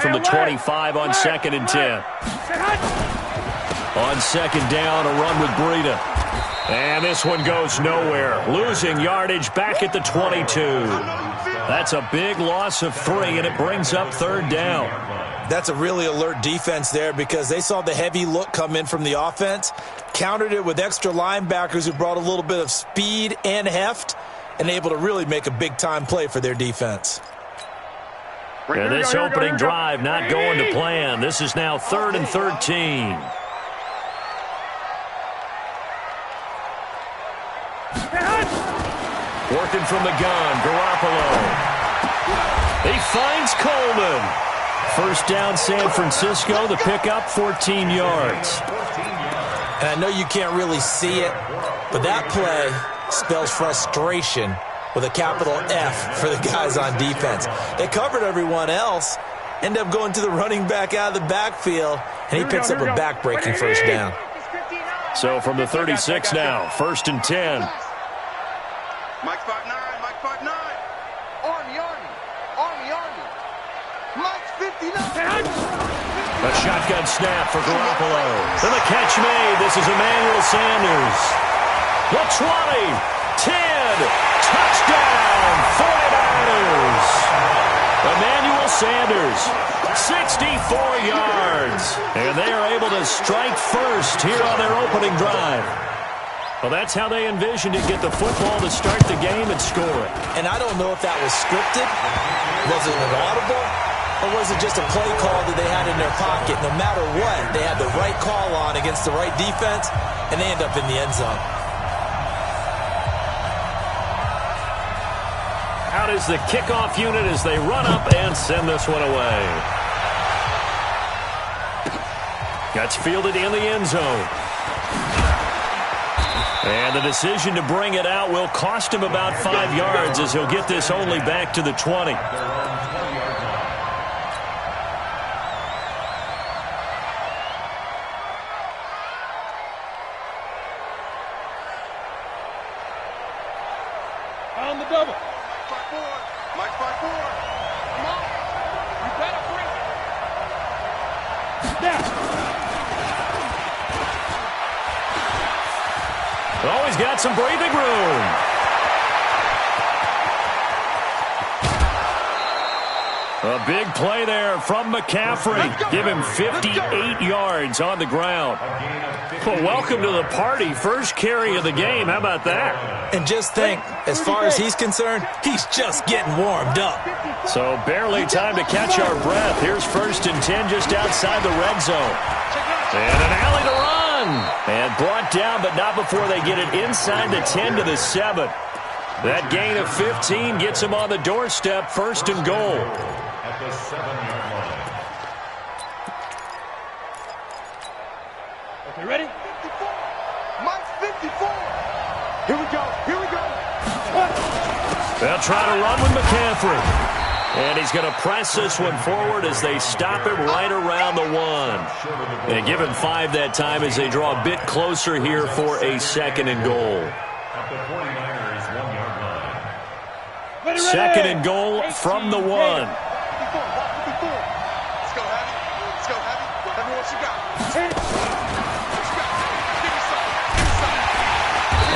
from the 25 on 2nd and 10. On 2nd down, a run with Breida. And this one goes nowhere. Losing yardage back at the 22. That's a big loss of 3, and it brings up 3rd down. That's a really alert defense there because they saw the heavy look come in from the offense, countered it with extra linebackers who brought a little bit of speed and heft, and able to really make a big-time play for their defense. And this opening drive not going to plan. This is now 3rd and 13. Working from the gun, Garoppolo. He finds Coleman. First down, San Francisco. The pickup, 14 yards. And I know you can't really see it, but that play spells frustration with a capital F for the guys on defense. They covered everyone else, end up going to the running back out of the backfield, and he picks up a back-breaking first down. So from the 36 now, 1st and 10. Mike 5-9, Mike 5-9. Army, Army, Army, Army. Mike 59. A shotgun snap for Garoppolo. And the catch made. This is Emmanuel Sanders. The 20, 10, touchdown, 49ers. Emmanuel Sanders, 64 yards. And they are able to strike first here on their opening drive. Well, that's how they envisioned it, get the football to start the game and score it. And I don't know if that was scripted, was it an audible, or was it just a play call that they had in their pocket? No matter what, they had the right call on against the right defense, and they end up in the end zone. Out is the kickoff unit as they run up and send this one away. Gets fielded in the end zone. And the decision to bring it out will cost him about 5 yards as he'll get this only back to the 20. On the double. Mike 5-4. Mike 5-4. Come on. You better bring it. Now. Oh, he's got some breathing room. A big play there from McCaffrey. Give him 58 yards on the ground. Well, welcome to the party. First carry of the game. How about that? And just think, as far as he's concerned, he's just getting warmed up. So barely time to catch our breath. Here's 1st and 10 just outside the red zone. And an alley to run. And brought down, but not before they get it inside the 10 to the 7. That gain of 15 gets him on the doorstep, 1st and goal. At the 7-yard line. Okay, ready? 54. Mike 54. Here we go. Here we go. They'll try to run with McCaffrey. And he's going to press this one forward as they stop him right around the 1. They give him 5 that time as they draw a bit closer here for a 2nd and goal. At the 49ers 1-yard line. Ready, 2nd and goal from the 1. 54. Let's go, Happy. Let's go, Happy. Tell me what you got. What you got? Give me something. Give me something.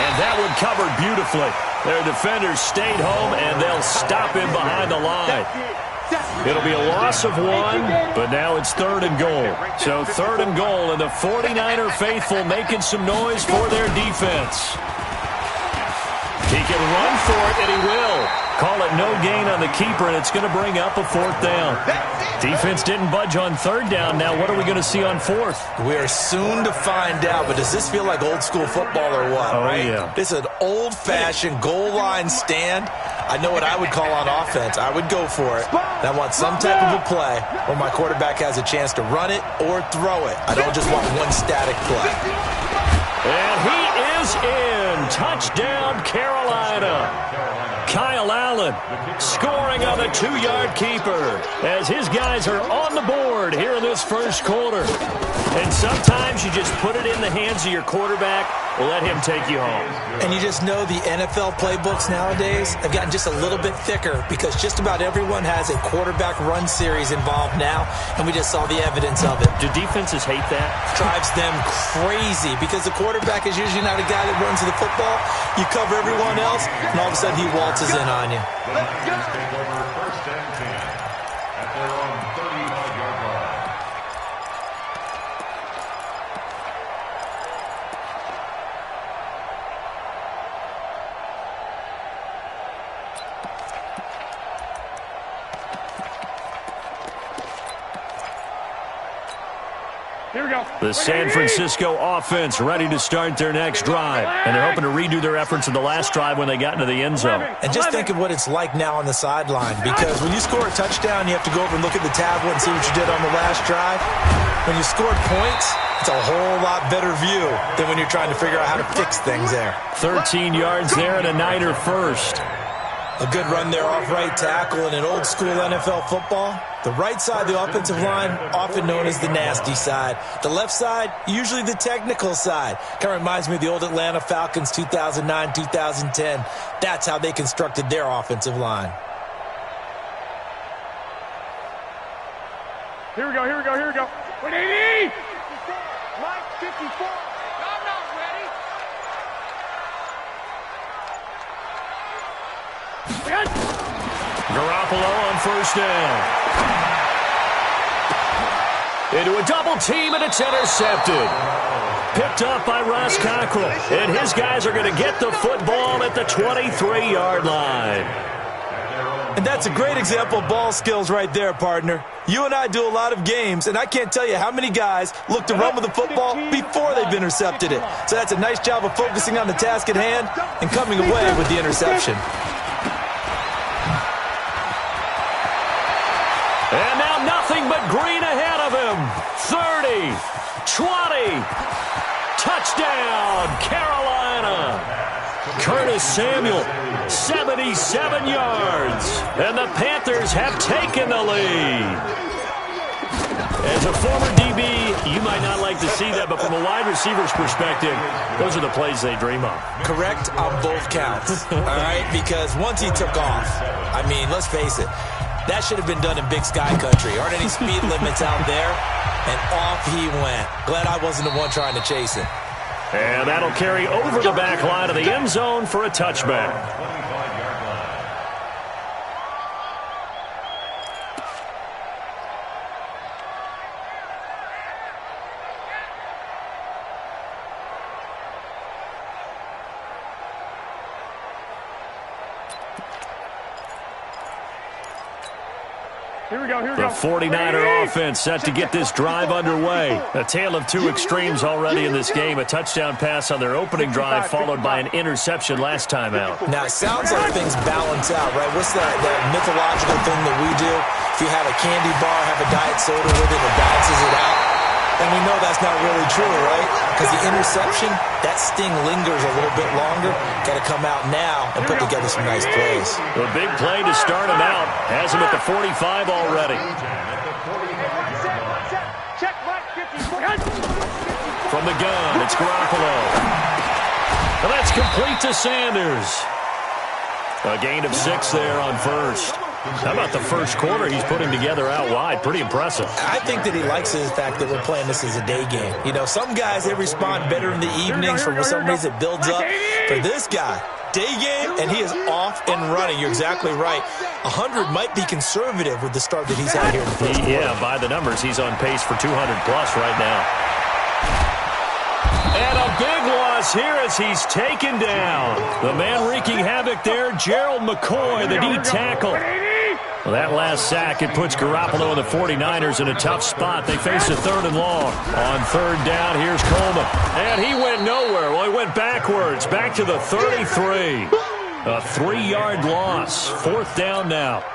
And that one covered beautifully. Their defenders stayed home, and they'll stop him behind the line. It'll be a loss of 1, but now it's 3rd and goal. So 3rd and goal, and the 49er faithful making some noise for their defense. He can run for it, and he will. Call it no gain on the keeper, and it's going to bring up a 4th down. Defense didn't budge on 3rd down. Now what are we going to see on 4th? We are soon to find out, but does this feel like old school football or what? Oh, right? Yeah. This is an old-fashioned goal line stand. I know what I would call on offense. I would go for it. And I want some type of a play where my quarterback has a chance to run it or throw it. I don't just want one static play. And he is in. Touchdown, Carolina. Kyle Allen scoring on the 2-yard keeper as his guys are on the board here in this first quarter. And sometimes you just put it in the hands of your quarterback will let him take you home. And you just know the NFL playbooks nowadays have gotten just a little bit thicker because just about everyone has a quarterback run series involved now, and we just saw the evidence of it. Do defenses hate that? Drives them crazy because the quarterback is usually not a guy that runs the football. You cover everyone else, and all of a sudden he waltzes in on you. Take over first and 10 at their own 35-yard line. Here we go. The San Francisco offense ready to start their next drive. And they're hoping to redo their efforts in the last drive when they got into the end zone. And just think of what it's like now on the sideline, because when you score a touchdown, you have to go over and look at the tablet and see what you did on the last drive. When you scored points, it's a whole lot better view than when you're trying to figure out how to fix things there. 13 yards there and a Niner first. A good run there off right tackle in an old-school NFL football. The right side, the offensive line, often known as the nasty side. The left side, usually the technical side. Kind of reminds me of the old Atlanta Falcons 2009, 2010. That's how they constructed their offensive line. Here we go, here we go, here we go. 180! Mike, 54. I'm not ready. Garoppolo on first down. Into a double team, and it's intercepted. Picked up by Ross Cockrell. And his guys are going to get the football at the 23-yard line. And that's a great example of ball skills right there, partner. You and I do a lot of games, and I can't tell you how many guys look to run with the football before they've intercepted it. So that's a nice job of focusing on the task at hand and coming away with the interception. And now nothing but green ahead of him. 30, 20, touchdown, Carolina. Curtis Samuel, 77 yards. And the Panthers have taken the lead. As a former DB, you might not like to see that, but from a wide receiver's perspective, those are the plays they dream of. Correct on both counts, all right? Because once he took off, I mean, let's face it, that should have been done in Big Sky Country. Aren't any speed limits out there? And off he went. Glad I wasn't the one trying to chase him. And that'll carry over the back line of the end zone for a touchback. 25-yard line. Here we go, here we The go. 49er offense set to get this drive underway. A tale of two extremes already in this game. A touchdown pass on their opening drive followed by an interception last time out. Now, it sounds like things balance out, right? What's that mythological thing that we do? If you have a candy bar, have a diet soda with it, it balances it out. And we know that's not really true, right? Because the interception, that sting lingers a little bit longer. Got to come out now and put together some nice plays. The big play to start him out. Has him at the 45 already. Check, Mike, 54. From the gun, it's Garoppolo. And that's complete to Sanders. A gain of 6 there on first. How about the first quarter he's putting together out wide? Pretty impressive. I think that he likes the fact that we're playing this as a day game. You know, some guys, they respond better in the evenings for some reason it builds up. For this guy, day game, and he is off and running. You're exactly right. 100 might be conservative with the start that he's had here in the first quarter. Yeah, by the numbers, he's on pace for 200-plus right now. And a big loss here as he's taken down. The man wreaking havoc there, Gerald McCoy, the D tackle. Well, that last sack, it puts Garoppolo and the 49ers in a tough spot. They face a 3rd and long. On 3rd down, here's Coleman. And he went nowhere. Well, he went backwards, back to the 33. A 3-yard loss. 4th down now.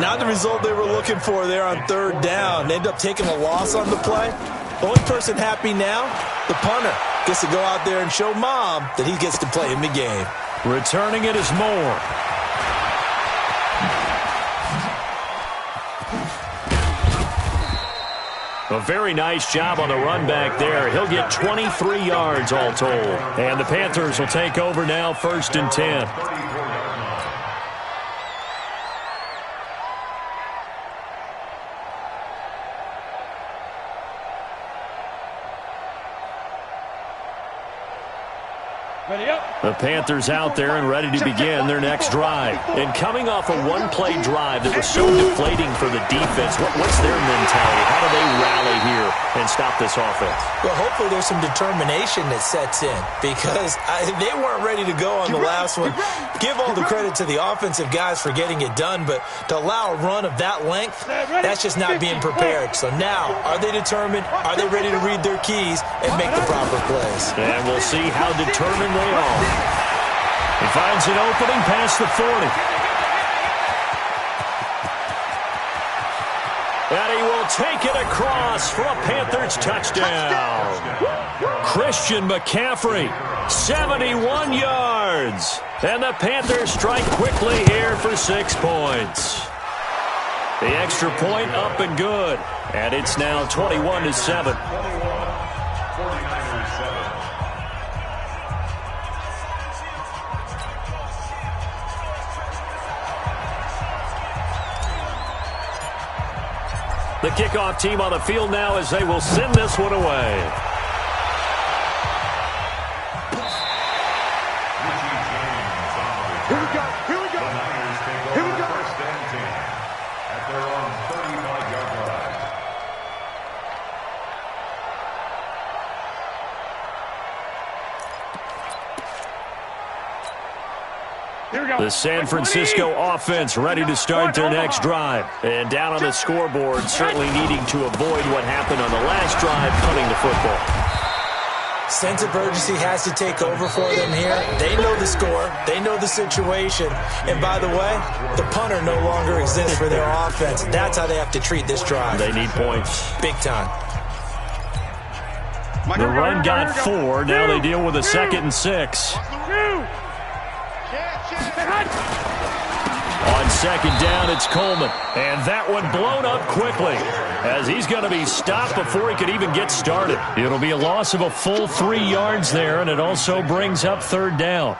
Not the result they were looking for there on 3rd down. They end up taking a loss on the play. Only person happy now, the punter, gets to go out there and show Mom that he gets to play in the game. Returning it is Moore. A very nice job on the run back there. He'll get 23 yards all told. And the Panthers will take over now, 1st and 10. The Panthers out there and ready to begin their next drive. And coming off a one-play drive that was so deflating for the defense, what's their mentality? How do they rally here and stop this offense? Well, hopefully there's some determination that sets in because they weren't ready to go on the last one. Give all the credit to the offensive guys for getting it done, but to allow a run of that length, that's just not being prepared. So now, are they determined? Are they ready to read their keys and make the proper plays? And we'll see how determined they are. He finds an opening past the 40. And he will take it across for a Panthers touchdown. Christian McCaffrey, 71 yards. And the Panthers strike quickly here for 6 points. The extra point up and good. And it's now 21-7. The kickoff team on the field now as they will send this one away. Here we go. Here we go. The Niners take over. Here we go. 1st and 10 at their own 35-yard line. Here we go. The San Francisco offense ready to start their next drive. And down on the scoreboard, certainly needing to avoid what happened on the last drive, punting the football. Sense of urgency has to take over for them here. They know the score. They know the situation. And by the way, the punter no longer exists for their offense. That's how they have to treat this drive. They need points. Big time. The run got 4. Now they deal with a 2nd and 6. On 2nd down, it's Coleman. And that one blown up quickly as he's going to be stopped before he could even get started. It'll be a loss of a full 3 yards there, and it also brings up 3rd down.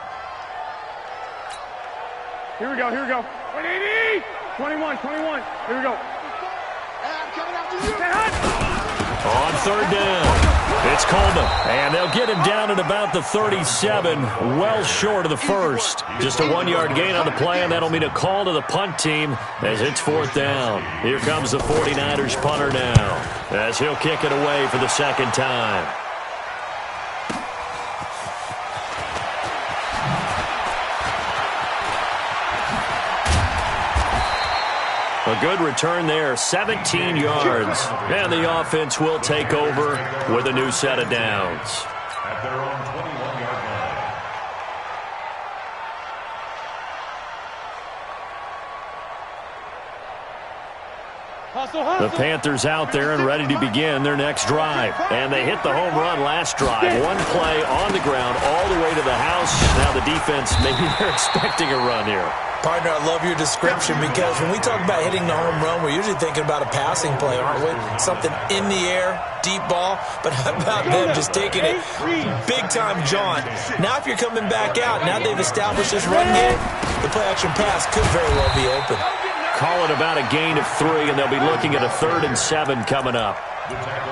Here we go. Here we go. 180. 21. Here we go. I'm coming after you. On 3rd down, it's Coleman. And they'll get him down at about the 37, well short of the 1st. Just a 1-yard gain on the play, and that'll mean a call to the punt team as it's 4th down. Here comes the 49ers punter now as he'll kick it away for the 2nd time. A good return there, 17 yards. And the offense will take over with a new set of downs. At their own 21-yard line. The Panthers out there and ready to begin their next drive. And they hit the home run last drive. One play on the ground all the way to the house. Now the defense, maybe they're expecting a run here. Partner, I love your description because when we talk about hitting the home run, we're usually thinking about a passing play, aren't we? Something in the air, deep ball. But how about them just taking it big-time jaunt? Now if you're coming back out, now they've established this run game, the play-action pass could very well be open. Call it about a gain of 3, and they'll be looking at a 3rd and 7 coming up.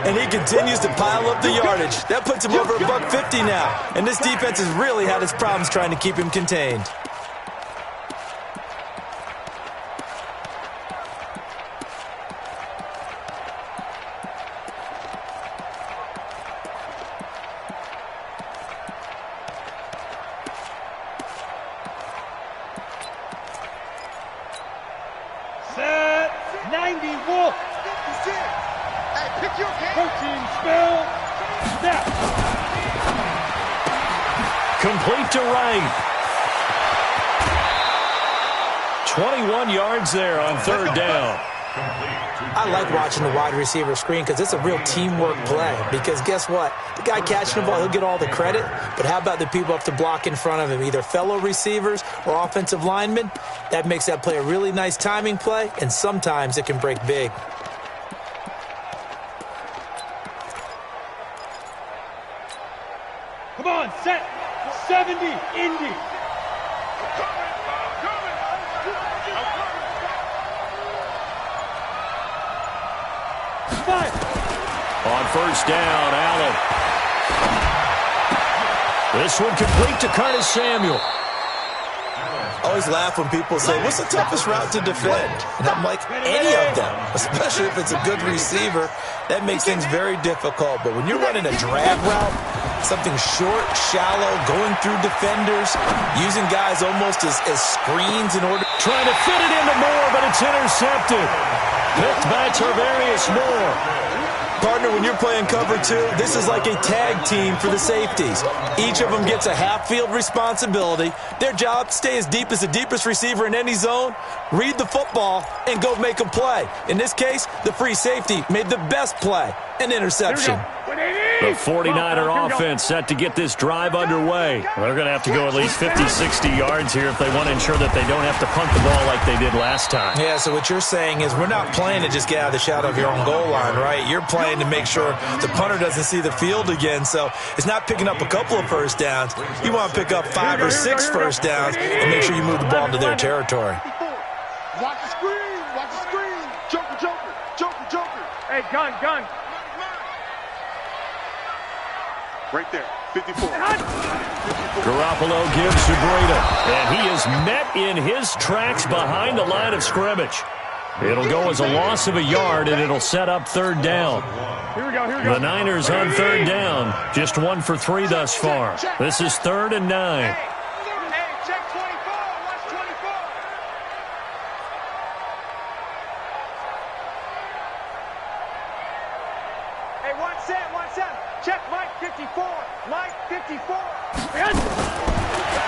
And he continues to pile up the yardage. That puts him over $150 now. And this defense has really had its problems trying to keep him contained. Set. 90 Wolf. Hey, pick your game. Coaching spell. Snap. Complete to right. 21 yards there on 3rd down. I like watching the wide receiver screen because it's a real teamwork play. Because guess what? The guy catching the ball, he'll get all the credit. But how about the people up to block in front of him, either fellow receivers or offensive linemen? That makes that play a really nice timing play, and sometimes it can break big. Set. 70. Indy. Five. On first down, Allen. This one complete to Curtis Samuel. Always laugh when people say, what's the toughest route to defend? And I'm like, any of them, especially if it's a good receiver. That makes things very difficult. But when you're running a drag route, something short, shallow, going through defenders, using guys almost as screens in order. Trying to fit it into Moore, but it's intercepted. Picked by Tarvarius Moore. Partner, when you're playing cover two, this is like a tag team for the safeties. Each of them gets a half-field responsibility. Their job, stay as deep as the deepest receiver in any zone, read the football, and go make a play. In this case, the free safety made the best play, an interception. The 49er offense set to get this drive underway. They're going to have to go at least 50, 60 yards here if they want to ensure that they don't have to punt the ball like they did last time. Yeah, so what you're saying is we're not playing to just get out of the shadow of your own goal line, right? You're playing to make sure the punter doesn't see the field again. So it's not picking up a couple of first downs. You want to pick up 5 or 6 first downs and make sure you move the ball into their territory. Watch the screen. Watch the screen. Joker, Joker. Joker, Joker. Hey, gun. Right there. 54. Garoppolo gives to Breida, and he is met in his tracks behind the line of scrimmage. It'll go as a loss of a yard, and it'll set up third down. Here we go. The Niners on third down, just 1 for 3 thus far. This is 3rd and 9. Hey, check 24. Watch 24. Hey, 1-7. Check Mike 54. Mike 54.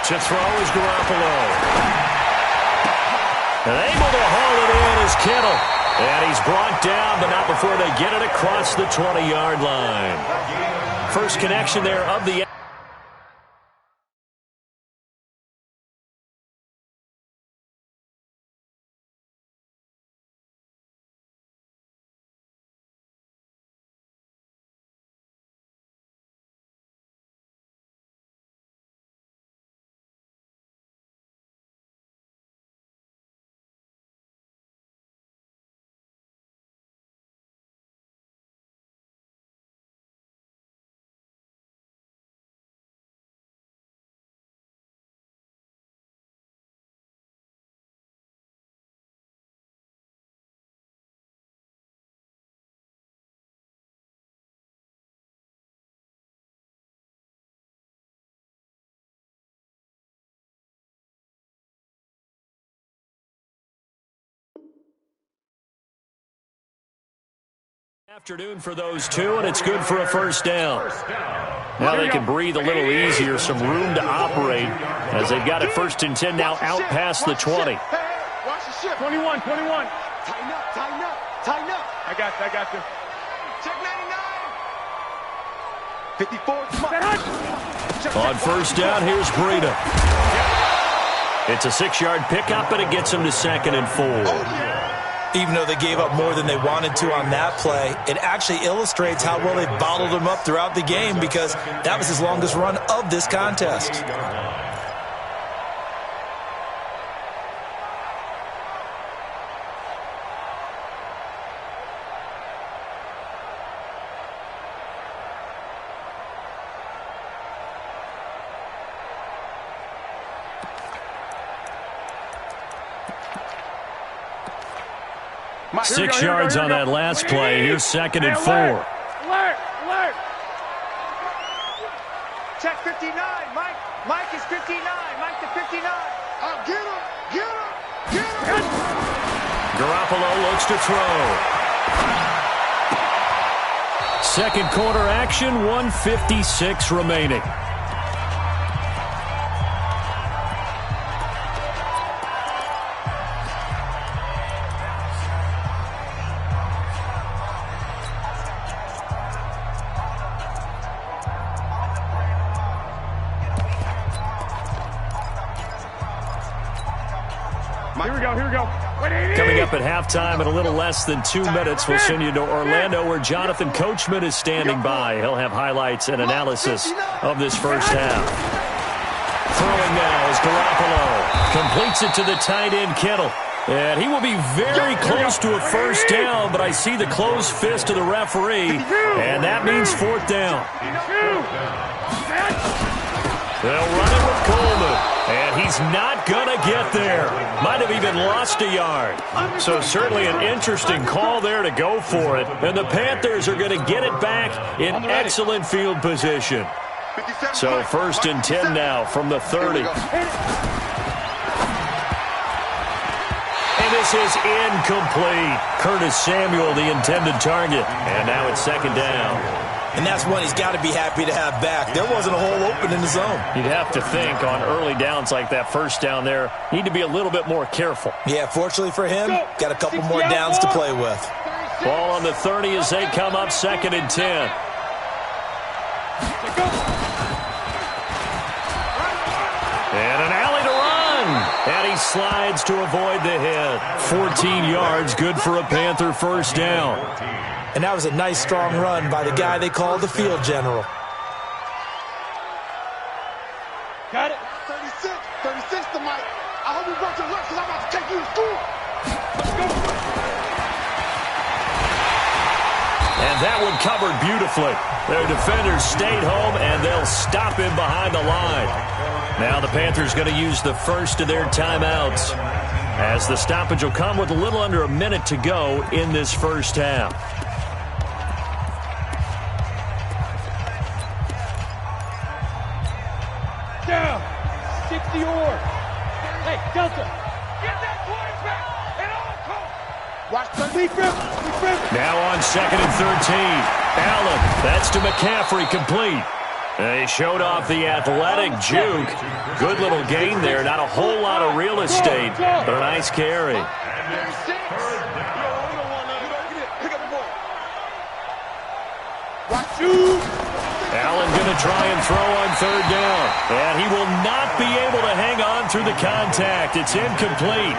To throw is Garoppolo. And able to haul it in is Kittle. And he's brought down, but not before they get it across the 20-yard line. First connection there of the... Afternoon for those two, and it's good for a first down. Now they can breathe a little easier, some room to operate as they've got it 1st and 10 now out past the 20. Watch the shift. 21. Tighten up. I got you. Check 99. 54. On first down, here's Breida. It's a 6-yard pickup, but it gets him to 2nd and 4. Even though they gave up more than they wanted to on that play, it actually illustrates how well they bottled him up throughout the game because that was his longest run of this contest. Here 6 we go. yards on that last play. Here's 2nd and 4. Alert. Check 59. Mike is 59. Mike to 59. Get him. Garoppolo looks to throw. Second quarter action, 1:56 remaining. Here we go. Coming up at halftime in a little less than 2 minutes, we'll send you to Orlando where Jonathan Coachman is standing by. He'll have highlights and analysis of this first half. Throwing now is Garoppolo. Completes it to the tight end, Kittle. And he will be very close to a first down, but I see the closed fist of the referee, and that means fourth down. They'll run it with Coleman, and he's not going to get there. Might have even lost a yard. So certainly an interesting call there to go for it. And the Panthers are going to get it back in excellent field position. So 1st and 10 now from the 30. And this is incomplete. Curtis Samuel, the intended target. And now it's 2nd down. And that's one he's got to be happy to have back. There wasn't a hole open in the zone. You'd have to think on early downs like that first down there, need to be a little bit more careful. Yeah, fortunately for him, got a couple more downs to play with. Ball on the 30 as they come up 2nd and 10. And an alley to run. And he slides to avoid the hit. 14 yards, good for a Panther first down. And that was a nice, strong run by the guy they call the field general. Got it. 36 to Mike. I hope you brought your lunch because I'm about to take you to school. Let's go. And that one covered beautifully. Their defenders stayed home, and they'll stop him behind the line. Now the Panthers going to use the first of their timeouts, as the stoppage will come with a little under a minute to go in this first half. Down. 60 or. Hey, Delta. Get that quarterback. And on coach. Watch the Defense. Now on 2nd and 13. Allen, that's to McCaffrey, complete. They showed off the athletic juke. Good little gain there. Not a whole lot of real estate, but a nice carry. Watch you. Allen going to try and throw on 3rd down. And he will not be able to hang on through the contact. It's incomplete.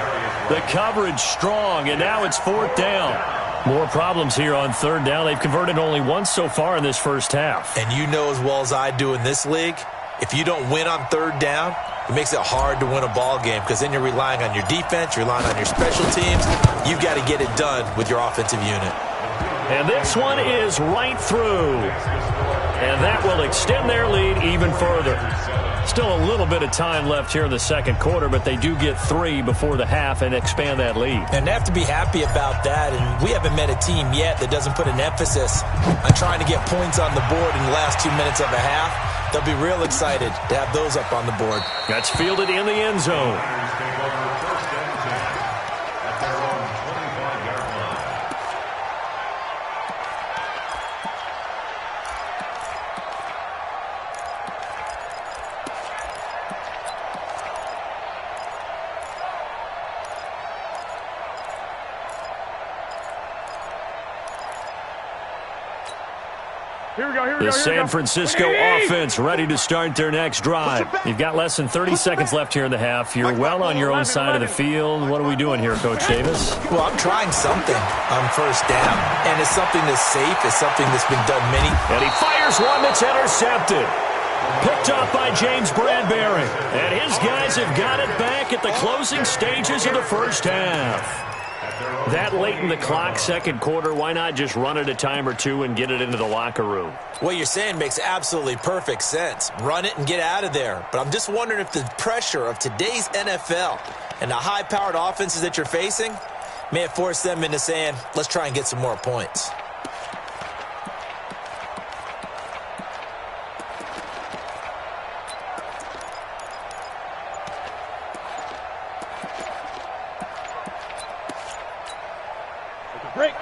The coverage strong, and now it's 4th down. More problems here on 3rd down. They've converted only once so far in this first half. And you know as well as I do in this league, if you don't win on 3rd down, it makes it hard to win a ball game because then you're relying on your defense, you're relying on your special teams. You've got to get it done with your offensive unit. And this one is right through. And that will extend their lead even further. Still a little bit of time left here in the 2nd quarter, but they do get 3 before the half and expand that lead. And they have to be happy about that. And we haven't met a team yet that doesn't put an emphasis on trying to get points on the board in the last 2 minutes of a half. They'll be real excited to have those up on the board. That's fielded in the end zone. The San Francisco offense ready to start their next drive. You've got less than 30 seconds left here in the half. You're well on your own side of the field. What are we doing here, Coach Davis? Well, I'm trying something on 1st down, and it's something that's safe. It's something that's been done many. And he fires one that's intercepted. Picked up by James Bradbury. And his guys have got it back at the closing stages of the first half. That late in the clock, 2nd quarter, why not just run it a time or two and get it into the locker room? What you're saying makes absolutely perfect sense. Run it and get out of there. But I'm just wondering if the pressure of today's NFL and the high-powered offenses that you're facing may have forced them into saying, let's try and get some more points.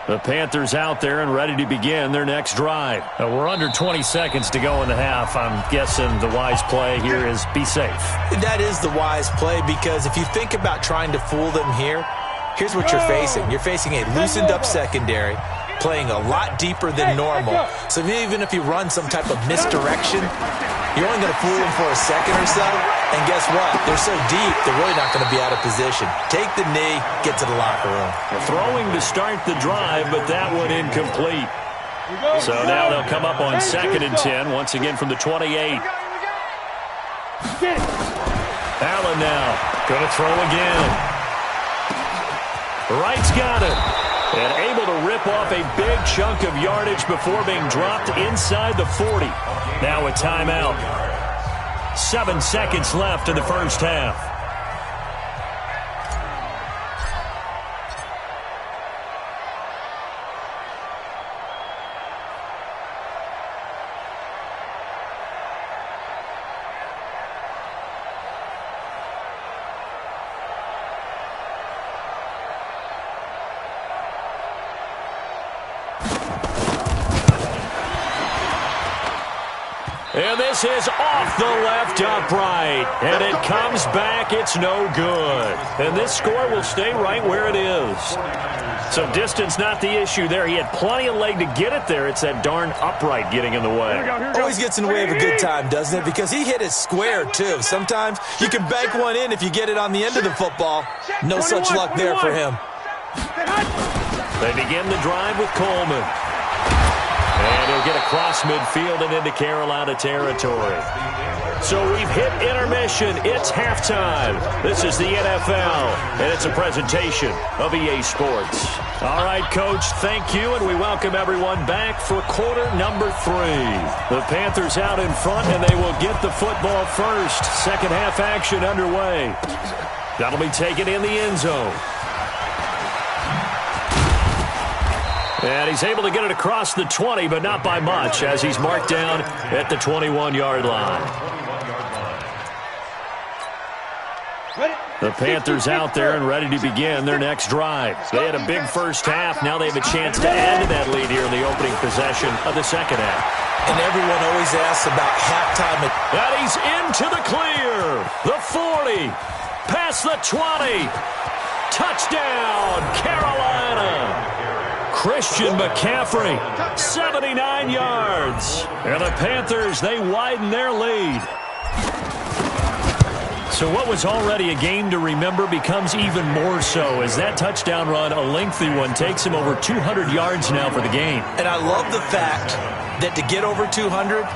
The Panthers out there and ready to begin their next drive. We're under 20 seconds to go in the half. I'm guessing the wise play here is be safe. That is the wise play because if you think about trying to fool them here, here's what you're facing. You're facing a loosened up secondary. playing a lot deeper than normal. So even if you run some type of misdirection, you're only going to fool them for a second or so. And guess what? They're so deep, they're really not going to be out of position. Take the knee, get to the locker room. Throwing to start the drive, but that one incomplete. So now they'll come up on 2nd and 10, once again from the 28. Allen now going to throw again. Wright's got it. And able to rip off a big chunk of yardage before being dropped inside the 40. Now a timeout. 7 seconds left in the first half. And this is off the left upright. And it comes back. It's no good. And this score will stay right where it is. So distance not the issue there. He had plenty of leg to get it there. It's that darn upright getting in the way. Always gets in the way of a good time, doesn't it? Because he hit it square, too. Sometimes you can bank one in if you get it on the end of the football. No such luck there for him. They begin the drive with Coleman. And he'll get across midfield and into Carolina territory. So we've hit intermission. It's halftime. This is the NFL, and it's a presentation of EA Sports. All right, Coach, thank you, and we welcome everyone back for quarter number 3. The Panthers out in front, and they will get the football first. Second half action underway. That'll be taken in the end zone. And he's able to get it across the 20, but not by much, as he's marked down at the 21-yard line. The Panthers out there and ready to begin their next drive. They had a big first half. Now they have a chance to add to that lead here in the opening possession of the second half. And everyone always asks about halftime. And he's into the clear. The 40. Past the 20. Touchdown, Carolina. Christian McCaffrey, 79 yards. And the Panthers, they widen their lead. So what was already a game to remember becomes even more so as that touchdown run, a lengthy one, takes him over 200 yards now for the game. And I love the fact that to get over 200,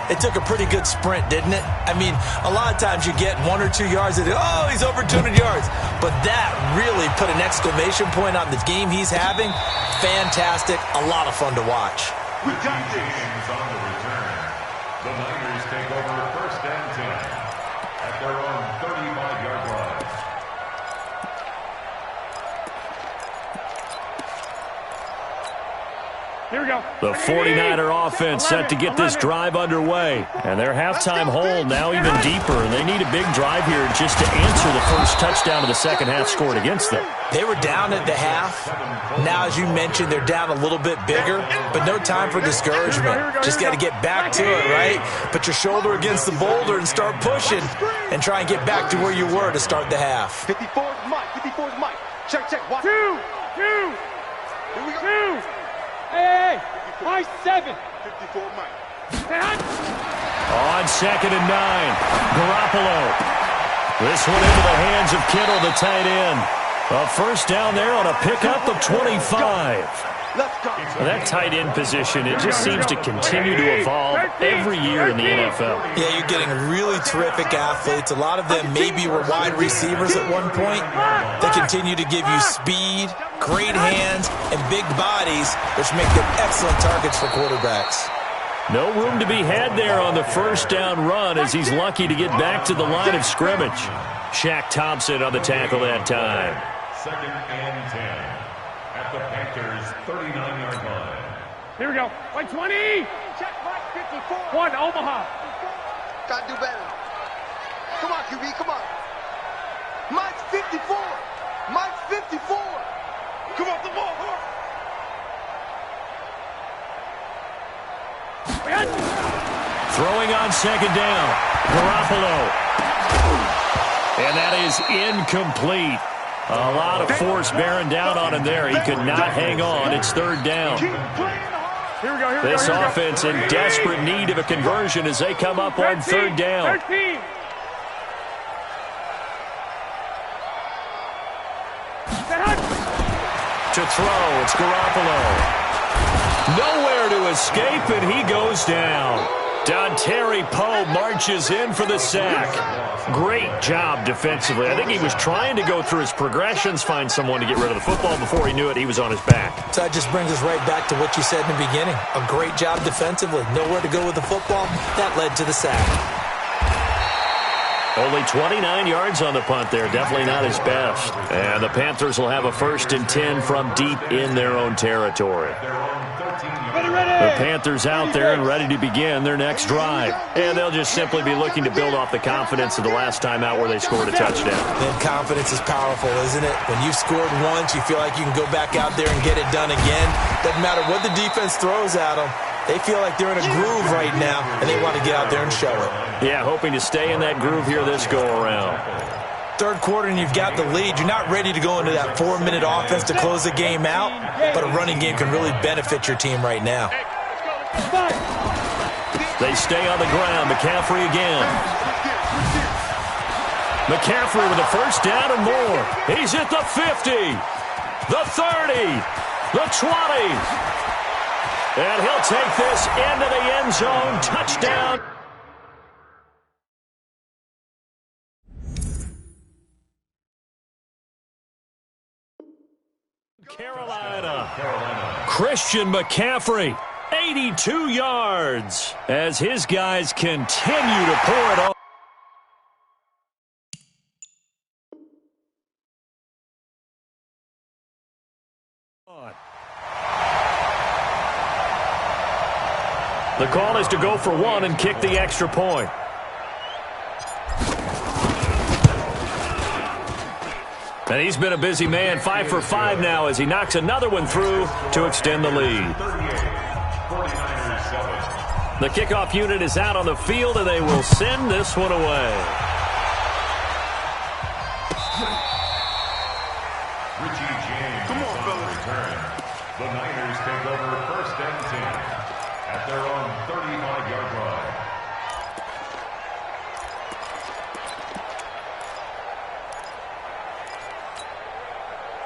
it took a pretty good sprint, didn't it? I mean, a lot of times you get 1 or 2 yards and, oh, he's over 200 yards. But that really put an exclamation point on the game he's having. Fantastic. A lot of fun to watch. We got this. On the return, the Niners take over 1st and 10 at their own 35-yard line. Here we go. The 49er offense set to get this drive underway. And their halftime hold now even deeper. And they need a big drive here just to answer the first touchdown of the second half scored against them. They were down at the half. Now, as you mentioned, they're down a little bit bigger, but no time for discouragement. Just got to get back to it, right? Put your shoulder against the boulder and start pushing and try and get back to where you were to start the half. 54 is Mike. 54 is Mike. Check, check. Watch. 2. Here we go. 2. Hey, 7. 54 Mike. On 2nd and 9, Garoppolo. This one into the hands of Kittle, the tight end. A first down there on a pickup of 25. Let's go. That tight end position, it just seems to continue to evolve every year in the NFL. Yeah, you're getting really terrific athletes. A lot of them maybe were wide receivers at one point. They continue to give you speed, great hands, and big bodies, which make them excellent targets for quarterbacks. No room to be had there on the first down run as he's lucky to get back to the line of scrimmage. Shaq Thompson on the tackle that time. 2nd and 10 at the Panthers' 39-yard line. Here we go. Like 20. Check Mike 54. 1, Omaha. Gotta do better. Come on, QB, come on. Mike's 54. Mike's 54. Come off the ball. Throwing on 2nd down. Garoppolo. And that is incomplete. A lot of force bearing down on him there. He could not hang on. It's third down. This offense in desperate need of a conversion as they come up on third down. To throw, it's Garoppolo. Nowhere to escape, and he goes down. Dontari Poe marches in for the sack. Great job defensively. I think he was trying to go through his progressions, find someone to get rid of the football. Before he knew it, he was on his back. So that just brings us right back to what you said in the beginning. A great job defensively. Nowhere to go with the football. That led to the sack. Only 29 yards on the punt there. Definitely not his best. And the Panthers will have a 1st and 10 from deep in their own territory. The Panthers out there and ready to begin their next drive. And they'll just simply be looking to build off the confidence of the last time out where they scored a touchdown. And confidence is powerful, isn't it? When you've scored once, you feel like you can go back out there and get it done again. Doesn't matter what the defense throws at them. They feel like they're in a groove right now, and they want to get out there and show it. Yeah, hoping to stay in that groove here this go-around. Third quarter and you've got the lead. You're not ready to go into that 4-minute offense to close the game out, but a running game can really benefit your team right now. They stay on the ground. McCaffrey again. McCaffrey with a 1st down and more. He's at the 50, the 30, the 20. And he'll take this into the end zone. Touchdown. Carolina. Christian McCaffrey, 82 yards as his guys continue to pour it on. The call is to go for one and kick the extra point. And he's been a busy man, 5 for 5 now as he knocks another one through to extend the lead. The kickoff unit is out on the field, and they will send this one away. Come on, fellas. The Niners take over 1st and 10 at their own 35-yard line.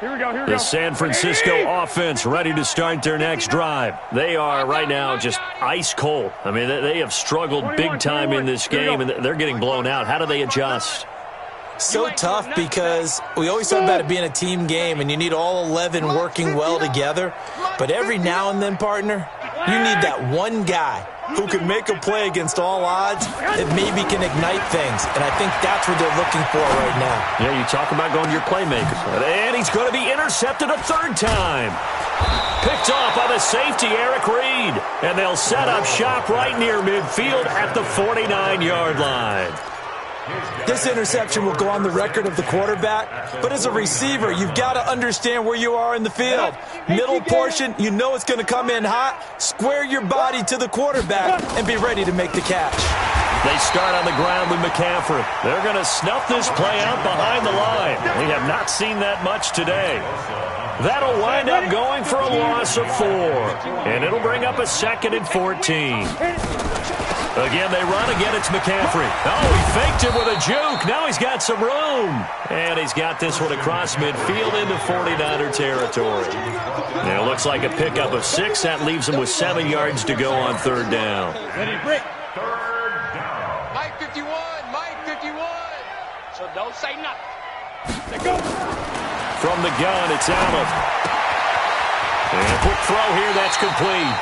Here we go. The San Francisco offense ready to start their next drive. They are right now just ice cold. I mean, they have struggled big time in this game, and they're getting blown out. How do they adjust? So tough because we always talk about it being a team game, and you need all 11 working well together. But every now and then, partner, you need that one guy who can make a play against all odds that maybe can ignite things. And I think that's what they're looking for right now. Yeah, you talk about going to your playmaker. And he's going to be intercepted a 3rd time. Picked off by the safety, Eric Reed. And they'll set up shop right near midfield at the 49-yard line. This interception will go on the record of the quarterback, but as a receiver, you've got to understand where you are in the field. Middle portion, you know it's going to come in hot. Square your body to the quarterback and be ready to make the catch. They start on the ground with McCaffrey. They're going to snuff this play out behind the line. We have not seen that much today. That'll wind up going for a loss of 4. And it'll bring up a 2nd and 14. Again, they run. Again, it's McCaffrey. Oh, he faked it with a juke. Now he's got some room. And he's got this one across midfield into 49er territory. Now, it looks like a pickup of 6. That leaves him with 7 yards to go on 3rd down. Ready, break. Third down. Mike 51, Mike 51. So don't say nothing. Let go. From the gun, it's Allen. And a quick throw here, that's complete.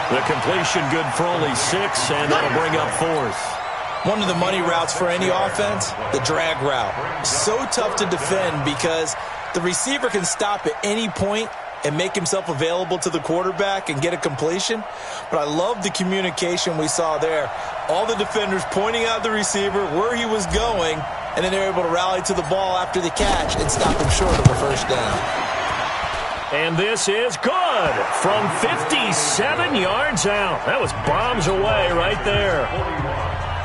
The completion good for only 6, and that'll bring up 4th. One of the money routes for any offense, the drag route. So tough to defend because the receiver can stop at any point and make himself available to the quarterback and get a completion. But I love the communication we saw there. All the defenders pointing out the receiver, where he was going, and then they're able to rally to the ball after the catch and stop him short of a 1st down. And this is good from 57 yards out. That was bombs away right there.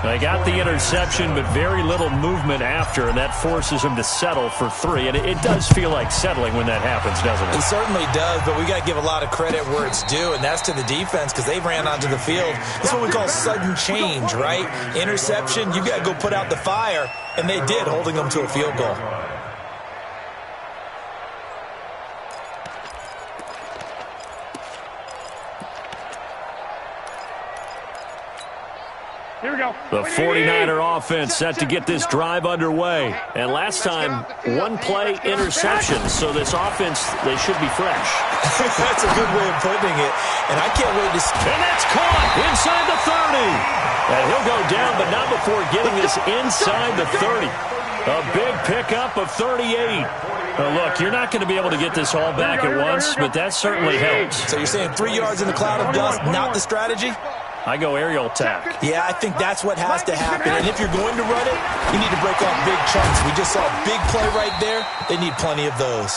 They got the interception, but very little movement after, and that forces them to settle for 3. And it does feel like settling when that happens, doesn't it? It certainly does, but we got to give a lot of credit where it's due, and that's to the defense because they ran onto the field. That's what we call sudden change, right? Interception, you got to go put out the fire, and they did, holding them to a field goal. Here we go. The 49er offense set to get this drive underway. And last time, one play interception. So this offense, they should be fresh. That's a good way of putting it. And I can't wait to see. And that's caught inside the 30. And he'll go down, but not before getting this inside the 30. A big pickup of 38. Now look, you're not going to be able to get this all back at once, but that certainly helps. So you're saying 3 yards in the cloud of dust, not the strategy? I go aerial attack. Yeah, I think that's what has to happen. And if you're going to run it, you need to break off big chunks. We just saw a big play right there. They need plenty of those.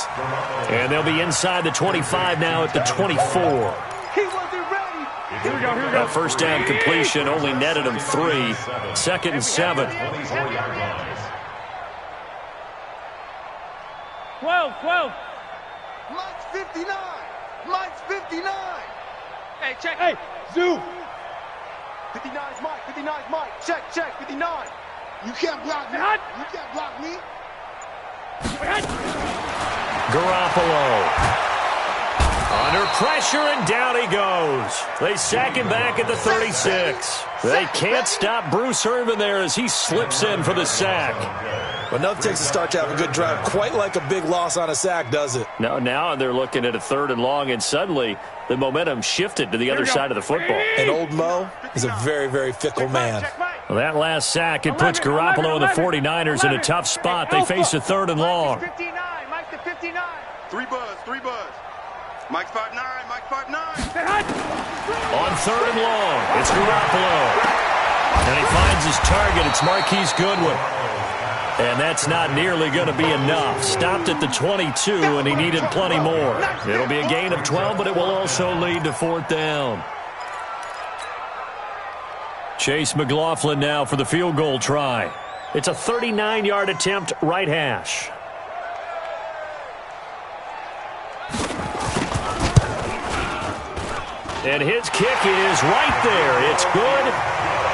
And they'll be inside the 25 now at the 24. He wasn't ready. Here we go. That first down completion only netted him 3. 2nd and 7. 12. Mike's 59. Mike's 59. Hey, check. Hey, Zoo. 59's Mike. 59's Mike. Check. 59. You can't block me. You can't block me. Garoppolo. Under pressure, and down he goes. They sack him back at the 36. They can't stop Bruce Irvin there as he slips in for the sack. But nothing takes a start to have a good drive, quite like a big loss on a sack, does it? No, now they're looking at a 3rd and long, and suddenly the momentum shifted to the other side of the football. And old Mo is a very, very fickle man. Well, that last sack, it puts Garoppolo and the 49ers in a tough spot. They face a 3rd and long. Mike's 59. 3 buzz. Mike's 5'9. Mike's 5'9. On 3rd and long, it's Garoppolo. And he finds his target. It's Marquise Goodwin. And that's not nearly going to be enough. Stopped at the 22, and he needed plenty more. It'll be a gain of 12, but it will also lead to 4th down. Chase McLaughlin now for the field goal try. It's a 39-yard attempt, right hash. And his kick is right there. It's good.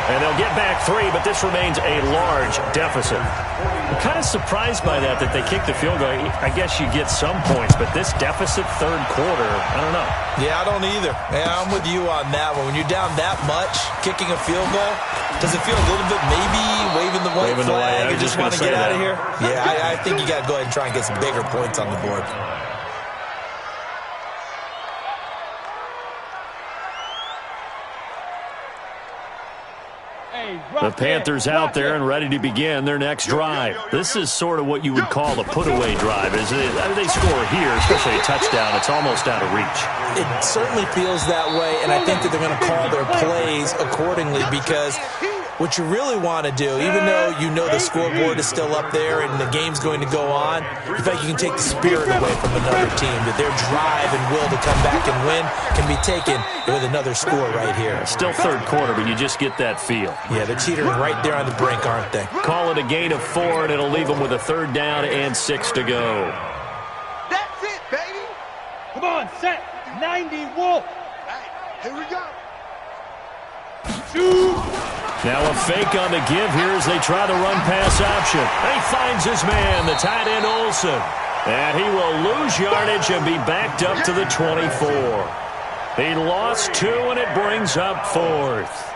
And they'll get back 3, but this remains a large deficit. I'm kind of surprised by that they kicked the field goal. I guess you get some points, but this deficit 3rd quarter, I don't know. Yeah, I don't either. Yeah, I'm with you on that one. When you're down that much, kicking a field goal, does it feel a little bit maybe waving the white flag and just want to get out of here? Yeah, I think you got to go ahead and try and get some bigger points on the board. The Panthers out there and ready to begin their next drive. This is sort of what you would call a put-away drive, isn't it? I mean, they score here, especially a touchdown. It's almost out of reach. It certainly feels that way, and I think that they're going to call their plays accordingly because what you really want to do, even though you know the scoreboard is still up there and the game's going to go on, in fact, you can take the spirit away from another team, that their drive and will to come back and win can be taken with another score right here. Still 3rd quarter, but you just get that feel. Yeah, they're teetering right there on the brink, aren't they? Call it a gain of 4, and it'll leave them with a 3rd down and 6 to go. That's it, baby. Come on, set. 90 Wolf. Hey, here we go. Now a fake on the give here as they try the run-pass option. He finds his man, the tight end Olsen. And he will lose yardage and be backed up to the 24. He lost 2, and it brings up 4th.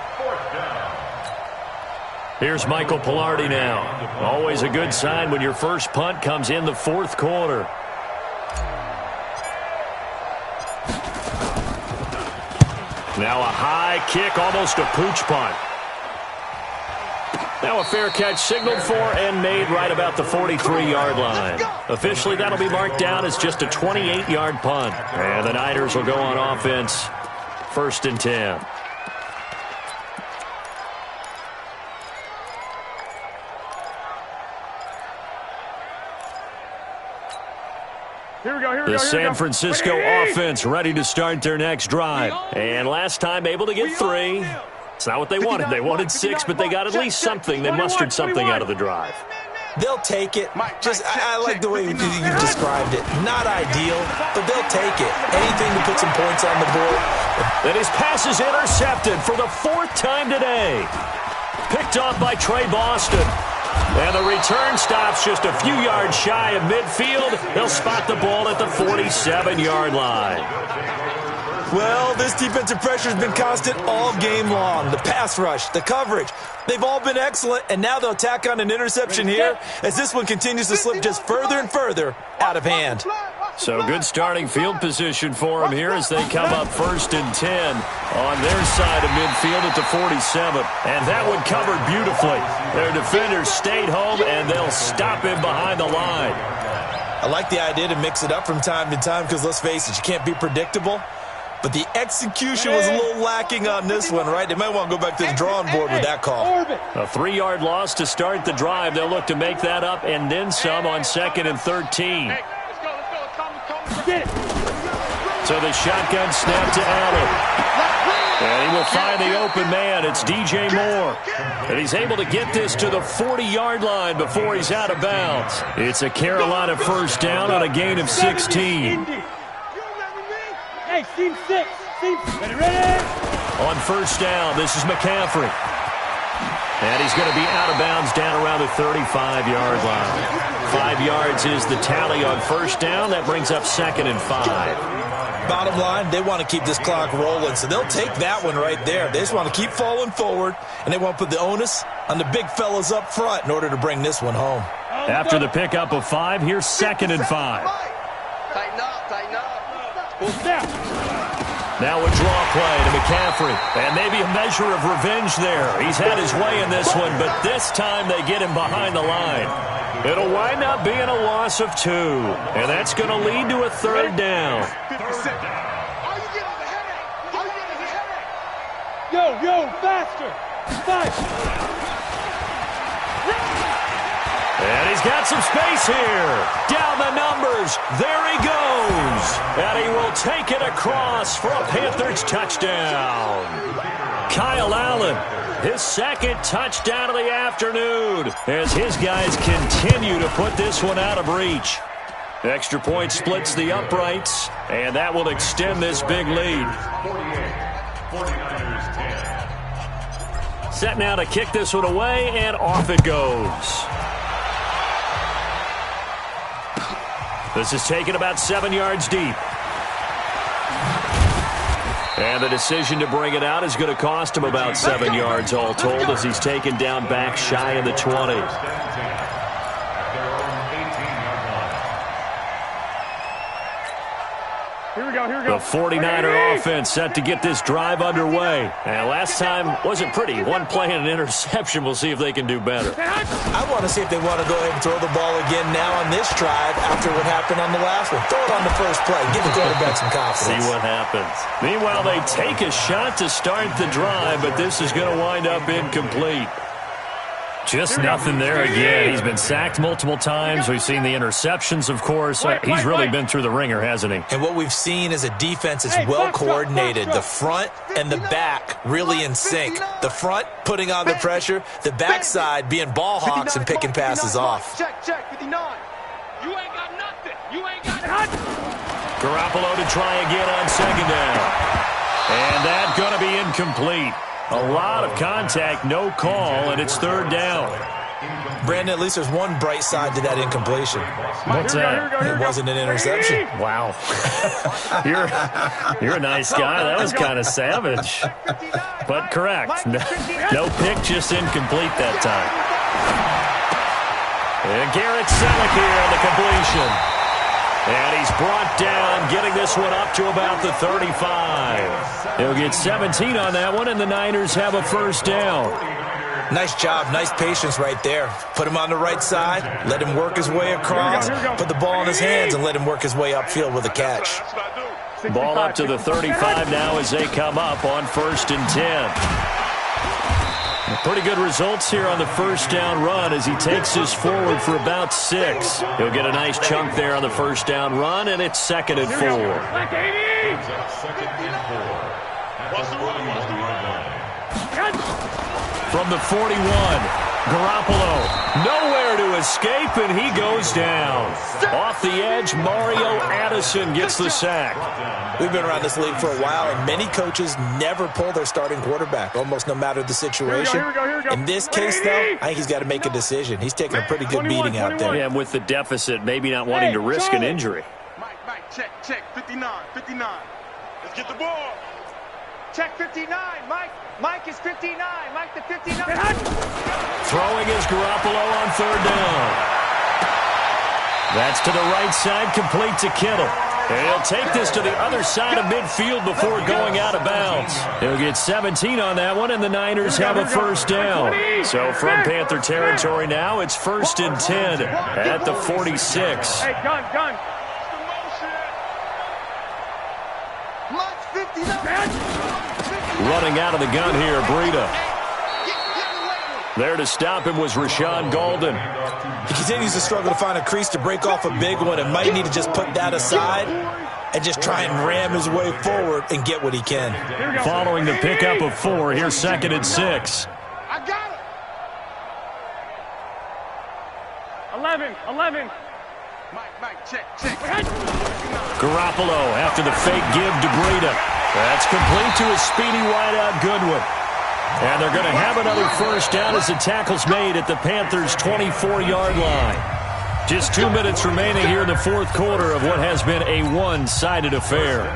Here's Michael Pilardi now. Always a good sign when your first punt comes in the 4th quarter. Now a high kick, almost a pooch punt. Now a fair catch signaled for and made right about the 43-yard line. Officially, that'll be marked down as just a 28-yard punt. And the Niners will go on offense, 1st and 10. The San Francisco offense ready to start their next drive. And last time able to get 3. It's not what they wanted. They wanted 6, but they got at least something. They mustered something out of the drive. They'll take it. I like the way you described it. Not ideal, but they'll take it. Anything to put some points on the board. And his pass is intercepted for the 4th time today. Picked off by Trey Boston. And the return stops just a few yards shy of midfield. They'll spot the ball at the 47-yard line. Well, this defensive pressure has been constant all game long. The pass rush, the coverage, they've all been excellent, and now they'll tack on an interception here as this one continues to slip just further and further out of hand. So good starting field position for them here as they come up 1st and 10 on their side of midfield at the 47. And that one covered beautifully. Their defenders stayed home, and they'll stop him behind the line. I like the idea to mix it up from time to time because, let's face it, you can't be predictable. But the execution was a little lacking on this one, right? They might want to go back to the drawing board with that call. A 3-yard loss to start the drive. They'll look to make that up and then some on 2nd and 13. So the shotgun snap to Allen. And he will find the open man. It's DJ Moore. And he's able to get this to the 40-yard line before he's out of bounds. It's a Carolina 1st down on a gain of 16. Hey, team 6. Ready? On 1st down, this is McCaffrey. And he's going to be out of bounds down around the 35-yard line. 5 yards is the tally on 1st down. That brings up 2nd and 5. Bottom line, they want to keep this clock rolling, so they'll take that one right there. They just want to keep falling forward, and they want to put the onus on the big fellas up front in order to bring this one home. After the pickup of 5, here's 2nd and 5. Tighten up. Now a draw play to McCaffrey. And maybe a measure of revenge there. He's had his way in this one, but this time they get him behind the line. It'll wind up being a loss of 2. And that's going to lead to a 3rd down. Yo, faster. And he's got some space here. Down the numbers. There he goes. And he will take it across for a Panthers touchdown. Kyle Allen, his 2nd touchdown of the afternoon as his guys continue to put this one out of reach. Extra point splits the uprights, and that will extend this big lead. 49ers 10. Set now to kick this one away, and off it goes. This is taken about 7 yards deep. And the decision to bring it out is going to cost him about 7 yards all told as he's taken down back shy of the 20. The 49er offense set to get this drive underway. And last time wasn't pretty. One play and an interception. We'll see if they can do better. I want to see if they want to go ahead and throw the ball again now on this drive after what happened on the last one. Throw it on the first play. Give the quarterback some confidence. See what happens. Meanwhile, they take a shot to start the drive, but this is going to wind up incomplete. Just nothing there again. He's been sacked multiple times. We've seen the interceptions, of course. He's really been through the ringer, hasn't he? And what we've seen is a defense that's well coordinated. The front and the back really in sync. The front putting on the pressure. The backside being ball hawks and picking passes off. Check, 59. You ain't got nothing. You ain't got nothing. Garoppolo to try again on 2nd down. And that's going to be incomplete. A lot of contact, no call, and it's 3rd down. Brandon, at least there's one bright side to that incompletion. What's that? It wasn't an interception. Wow. You're a nice guy. That was kind of savage. But correct. No pick, just incomplete that time. And Garrett Selleck here on the completion. And he's brought down, getting this one up to about the 35. He'll get 17 on that one, and the Niners have a 1st down. Nice job, nice patience right there. Put him on the right side, let him work his way across, put the ball in his hands, and let him work his way upfield with a catch. Ball up to the 35 now as they come up on 1st and 10. Pretty good results here on the 1st down run as he takes this forward for about 6. He'll get a nice chunk there on the 1st down run, and it's 2nd and 4. Second and 4. What's the run? From the 41, Garoppolo nowhere to escape, and he goes down. Off the edge, Mario Addison gets the sack. We've been around this league for a while, and many coaches never pull their starting quarterback, almost no matter the situation. Here we go. In this case, though, I think he's got to make a decision. He's taking a pretty good beating out there. Yeah, and with the deficit, maybe not wanting to risk an injury. Mike, check, 59. Let's get the ball. Check 59, Mike is 59. Mike the 59. Throwing is Garoppolo on third down. That's to the right side, complete to Kittle. And he'll take this to the other side of midfield before going out of bounds. He'll get 17 on that one, and the Niners have a first down. So from Panther territory now, it's 1st and 10 at the 46. Hey, gun. Mike's 59. Running out of the gun here, Breida. There to stop him was Rashawn Golden. He continues to struggle to find a crease to break off a big one and might need to just put that aside and just try and ram his way forward and get what he can. Following the pickup of 4, here's 2nd and 6. I got it. 11. Mike, check. Garoppolo after the fake give to Breida. That's complete to a speedy wideout Goodwin. And they're going to have another first down as the tackle's made at the Panthers' 24-yard line. Just 2 minutes remaining here in the fourth quarter of what has been a one-sided affair.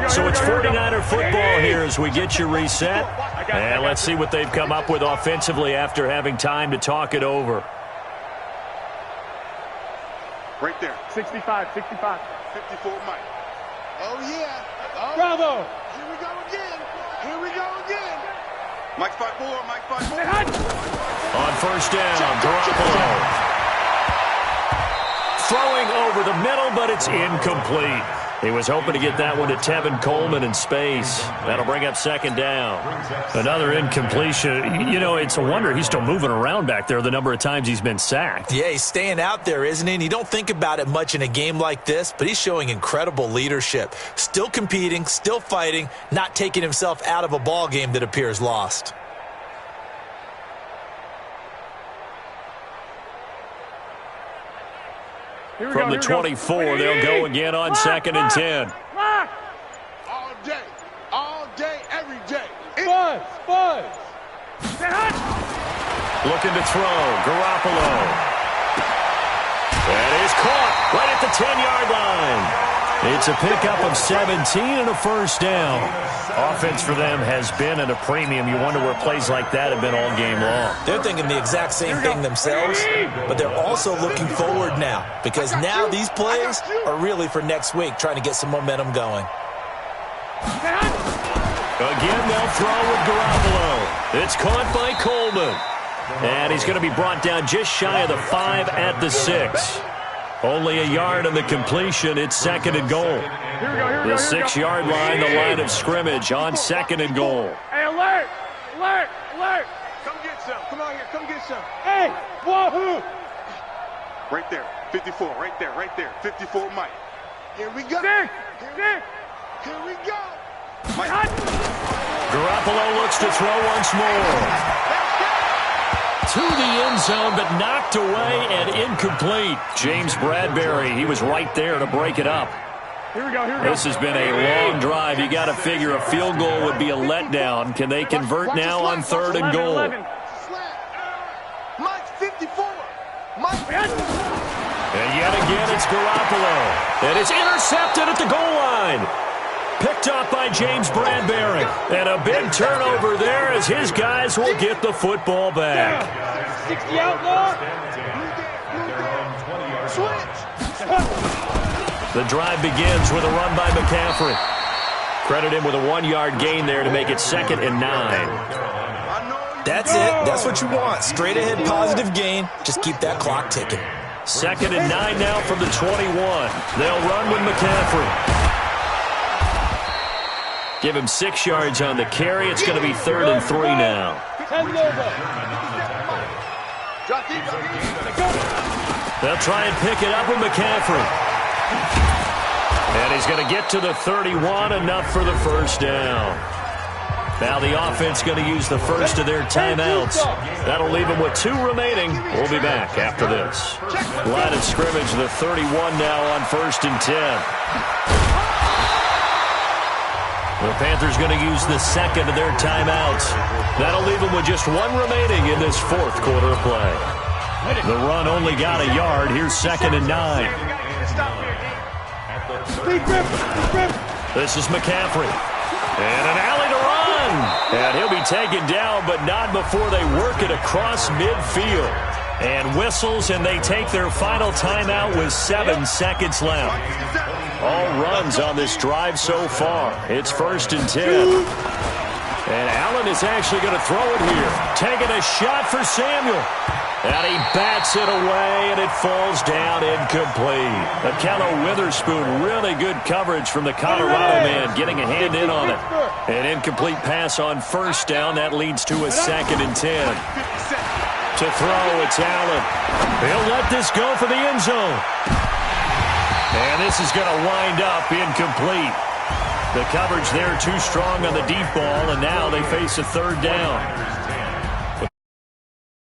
So it's 49er football here as we get you reset. And let's see what they've come up with offensively after having time to talk it over. Right there. 65. 54, Mike. Oh, yeah. Bravo. Here we go again. Mike 5-4. On first down, Garoppolo. Throwing over the middle, but it's incomplete. He was hoping to get that one to Tevin Coleman in space. That'll bring up 2nd down. Another incompletion. You know, it's a wonder he's still moving around back there the number of times he's been sacked. Yeah, he's staying out there, isn't he? And you don't think about it much in a game like this, but he's showing incredible leadership. Still competing, still fighting, not taking himself out of a ball game that appears lost. From the 24, they'll go again on 2nd and 10. All day, every day. Buzz. Looking to throw, Garoppolo. That is caught right at the 10-yard line. It's a pickup of 17 and a first down. Offense for them has been at a premium. You wonder where plays like that have been all game long. They're thinking the exact same thing themselves, but they're also looking forward now because now these plays are really for next week, trying to get some momentum going. Again, they'll throw with Garoppolo. It's caught by Coleman. And he's going to be brought down just shy of the 5 at the 6. Only a yard on the completion. It's 2nd and goal. The 6-yard line, the line of scrimmage on 2nd and goal. Hey, alert! Come get some. Come on here. Come get some. Hey, wahoo! Right there. 54. Right there. 54, Mike. Here we go. Dick! Here we go. Mike. Garoppolo looks to throw once more. To the end zone, but knocked away and incomplete. James Bradbury, he was right there to break it up. Here we go. This has been a long drive. You got to figure a field goal would be a letdown. Can they convert now on 3rd and goal? Mike's 54. And yet again, it's Garoppolo. And it's intercepted at the goal line. Picked up by James Bradbury. And a big turnover there as his guys will get the football back. 60 outlaw. The drive begins with a run by McCaffrey. Credit him with a 1-yard gain there to make it 2nd and 9. That's it. That's what you want. Straight ahead positive gain. Just keep that clock ticking. 2nd and 9 now from the 21. They'll run with McCaffrey. Give him 6 yards on the carry. It's going to be 3rd and 3 now. They'll try and pick it up with McCaffrey. And he's going to get to the 31, enough for the first down. Now the offense going to use the first of their timeouts. That'll leave them with 2 remaining. We'll be back after this. Line of scrimmage, the 31 now on 1st and 10. The Panthers going to use the second of their timeouts. That'll leave them with just 1 remaining in this 4th quarter of play. The run only got a yard. Here's 2nd and 9. This is McCaffrey. And an alley to run. And he'll be taken down, but not before they work it across midfield. And whistles, and they take their final timeout with 7 seconds left. All runs on this drive so far. It's 1st and 10. And Allen is actually going to throw it here. Taking a shot for Samuel. And he bats it away, and it falls down incomplete. Akello Witherspoon, really good coverage from the Colorado man, getting a hand in on it. An incomplete pass on 1st down. That leads to a 2nd and 10. To throw, it's Allen. He'll let this go for the end zone. And this is going to wind up incomplete. The coverage there too strong on the deep ball, and now they face a 3rd down.